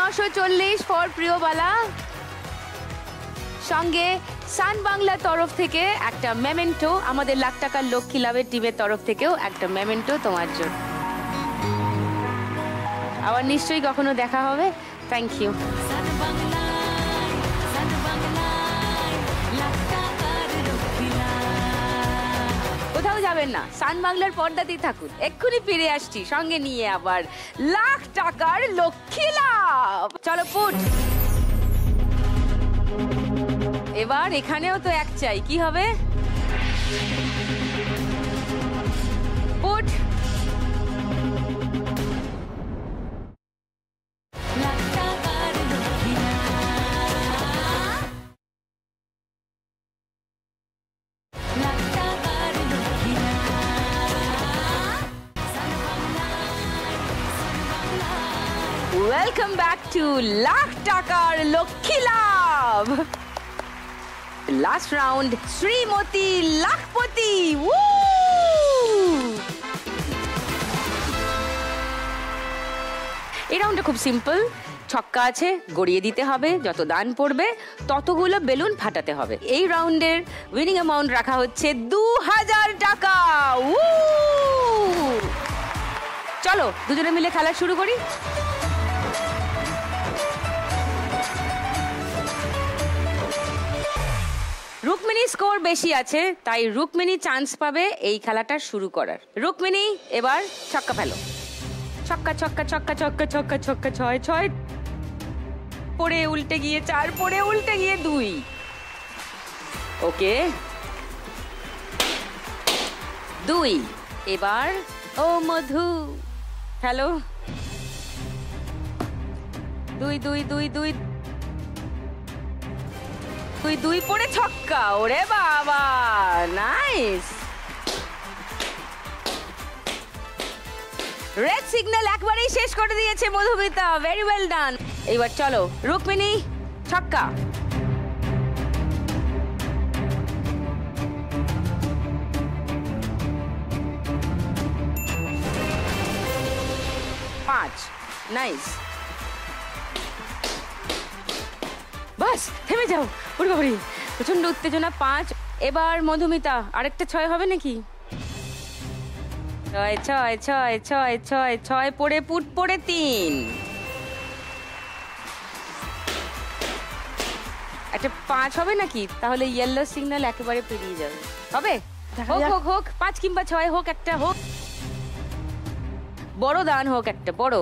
940 for প্রিয়বালা। সঙ্গে সান বাংলা তরফ থেকে একটা মেমেন্টো, আমাদের লাখ টাকার লক্ষ্মী লাভের টিমের তরফ থেকেও একটা মেমেন্টো তোমার জন্য। আবার নিশ্চয়ই কখনো দেখা হবে। Thank you. কোথাও যাবেন না, সান বাংলার পর্দাতেই থাকুন। এক্ষুনি ফিরে আসছি সঙ্গে নিয়ে আবার লাখ টাকার লক্ষ্মী লাভ। চলো পুট। এবার এখানেও তো এক চাই, কি হবে? Put. Welcome back to lakh টাকার লক্ষ্মী লাভ। Last round Shrimati Lakhpati. এই রাউন্ডটা খুব সিম্পল। ছক্কা আছে, গড়িয়ে দিতে হবে, যত দান পড়বে ততগুলো বেলুন ফাটাতে হবে। এই রাউন্ডের উইনিং অ্যামাউন্ট রাখা হচ্ছে 2000 টাকা। চলো দুজনে মিলে খেলা শুরু করি। রুকমিনী স্কোর বেশি আছে, তাই রুকমিনী চান্স পাবে এই খেলাটা শুরু করার। রুকমিনী এবার ছক্কা ফেলো। ছক্কা ছক্কা ছক্কা ছক্কা ছক্কা ছক্কা 6 6 পড়ে উল্টে গিয়ে 4, পড়ে উল্টে গিয়ে 2। ওকে 2। এবার ও মধু হ্যালো 2 2 2 2 2 পড়ে ছক্কা। ওরে বাবা, নাইস। রেড সিগন্যাল একবারেই শেষ করে দিয়েছে মধুমিতা, ভেরি ওয়েল ডান। এবার চলো রুকমিনী ছক্কা। পাঁচ, নাইস। বাস থেমে যাও, ওরে বাবারে প্রচন্ড উত্তেজনা। 5। এবার মধুমিতা আরেকটা 6 হবে নাকি? 6 6 6 6 6 6 পড়ে পুট পড়ে 3। একটা 5 হবে নাকি? তাহলে ইয়েলো সিগন্যাল একেবারে পেরিয়ে যাবে। হবে? হোক হোক হোক, 5 কিংবা 6 হোক, একটা হোক, বড় দান হোক, একটা বড়।